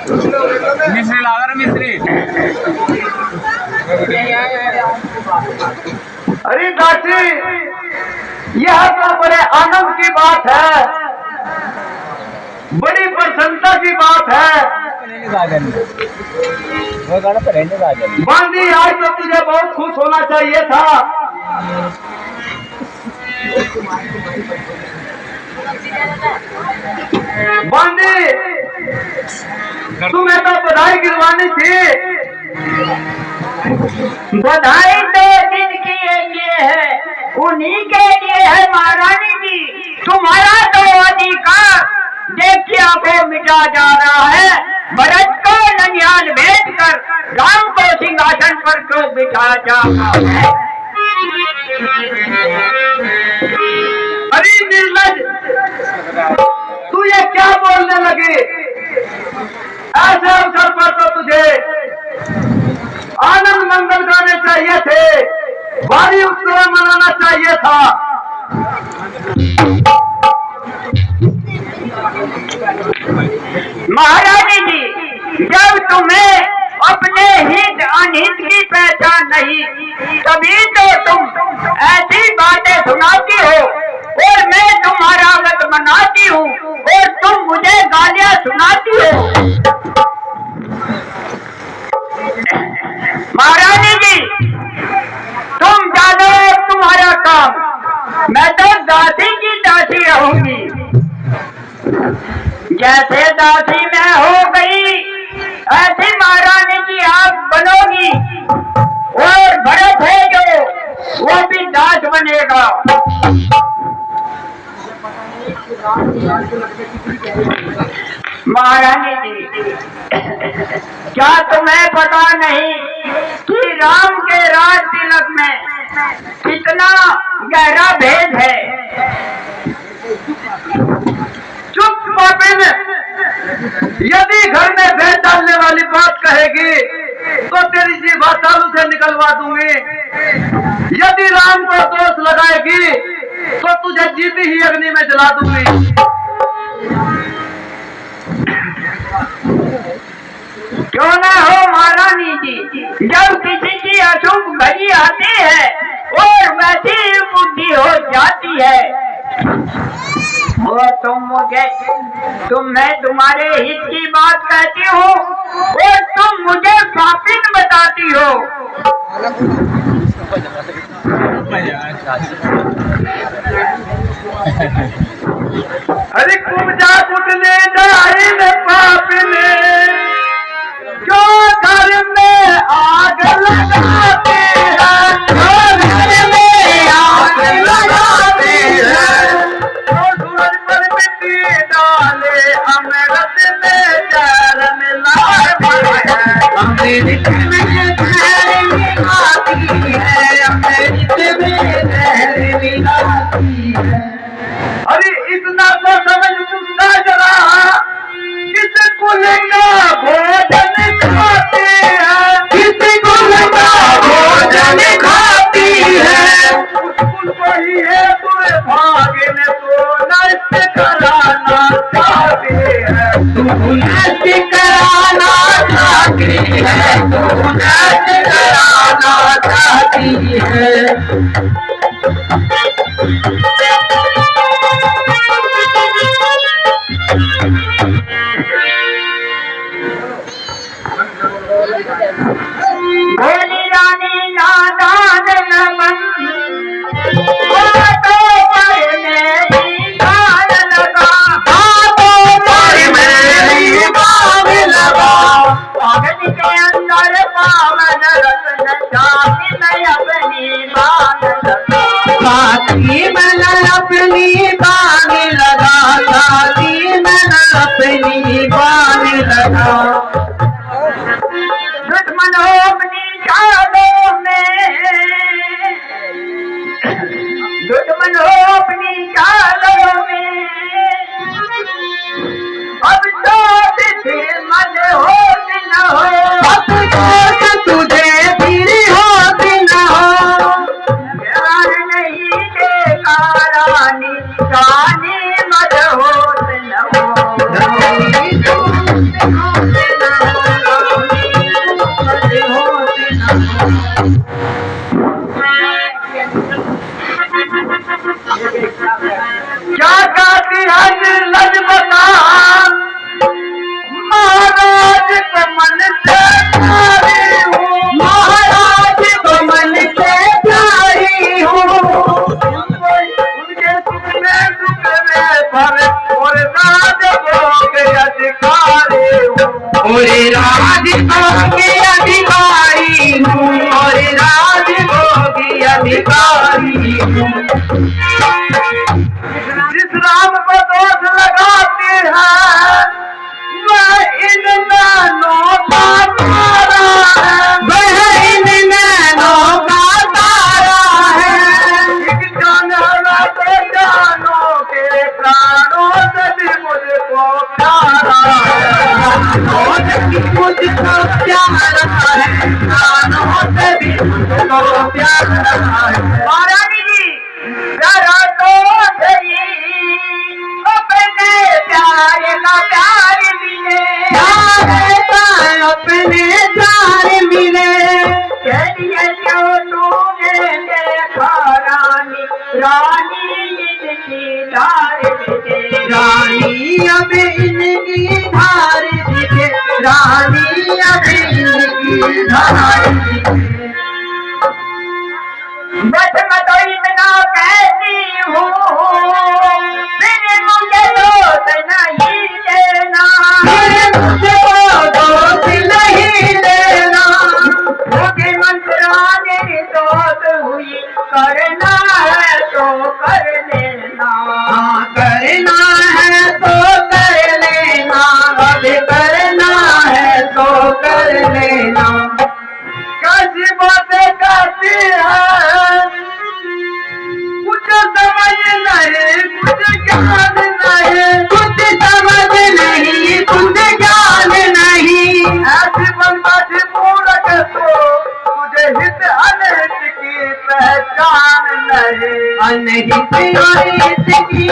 मिस्त्री लागर मिस्त्री। अरे दासी, यह तो बड़े आनंद की बात है, बड़ी प्रसन्नता की बात है। बांदी, आज तो तुझे बहुत खुश होना चाहिए था। बांदी, तुम्हें तो बधाई गिरवानी थी। बधाई तो जिनके लिए है उन्हीं के लिए है महारानी जी। तुम्हारा तो अधिकार देखिया को मिटा जा रहा है। भरत को ननिहाल भेज कर राम को सिंहासन पर क्यों बिठा जा रहा है? अरे निर्लज, तू ये क्या बोलने लगी? ऐसे अवसर पर तो तुझे आनंद मंगल गाने चाहिए थे, भारी उत्सव मनाना चाहिए था। महारानी जी, जब तुम्हें अपने हित अनहित की पहचान नहीं, तभी तो तुम ऐसी बातें सुनाती हो और मैं तुम्हारा मत मनाती हूँ और तुम मुझे गालियाँ सुनाती हो। महारानी जी, तुम जानो तुम्हारा काम। मैं तो दासी की दासी रहूंगी। जैसे दासी मैं हो गई, ऐसी महारानी जी आप बनोगी। और भरत है जो, वो भी दास बनेगा। महारानी जी, क्या तुम्हें पता नहीं कि राम के राज तिलक में कितना गहरा भेद है? चुप पापिन, यदि घर में भेद डालने वाली बात कहेगी तो तेरी जीभ तालू से निकलवा दूंगी। यदि राम को दोष लगाएगी तो तुझे जीती ही अग्नि में जला दूंगी। क्यों ना हो महारानी जी, जब किसी की अशुभ घड़ी आती है और वैसी बुद्धि हो जाती है, वो मैं तुम्हारे हित की बात कहती हूँ और तुम मुझे पापिन बताती हो। अरे कुब्जा कुटने जाए में पापिने, जो घर में आग लगाते हैं, जो घर में आग लगाते हैं, तो सूरज पर मिट्टी डाले अमृत में जहर मिलाते हैं। अमृत में जहर मिलाती है, अमृत में जहर मिलाती है। अरे इतना तो समझ तुमने जरा, किस कुल का भोजन खाते हैं, किस कुल का भोजन खाती है, उस कुल वही है तुम्हें भाग्य तो नष्ट कराना चाहती है। तू नष्ट कराना चाहती है, तू नष्ट कराना चाहती है। भोली रानी नादान न बन, हाथों पर मेरी बाण लगा, हाथों पर मेरी बाण लगा। अग्नि के अंदर पावन रत्न चाहती मैं अपनी बाण लगा, साथी मैंने अपनी बाण लगा, साथी मैंने अपनी बाण लगा। दुश्मनों अपनी चालों में, दुश्मनों अपनी चालों में, अब तो फिर मत हो न हो, अब तो तुझे भोगी अधिकारी हूँ और राज भोगी अधिकारी हूँ। जिस राम को दोष लगाते हैं वह इन नैनों का तारा है, वह इन नैनों का तारा है। एक जान हरा तो जानों के प्राणों से भी मुझको प्यारा है, मुझको प्यारा है, प्राणों से भी मुझको प्यारा है। महारानी जी प्यारा तो सही अपने प्यार का प्यार मिले, प्यार का अपने प्यार मिले। चलिए क्यों तूने देखा रानी, रानी इनकी धार दिखे, रानी अब इनकी धार दिखे, रानी अब इनकी धार दिखे। बस मैं तो इतना कहती हूँ फिर मुझे दोस्त नहीं देना, फिर मुझे दोस्त नहीं देना। मुझे मंत्राने दोस्त हुई करना है तो कर लेना, करना है तो कर लेना, अब करना है तो कर लेना। कैसी बातें करती है कुछ समझ नहीं, कुछ ज्ञान नहीं, कुछ समझ नहीं, कुछ ज्ञान नहीं। ऐसी बंदा थी मूर्ख तो तुझे हित अनहित की पहचान नहीं, अनहित अनहित की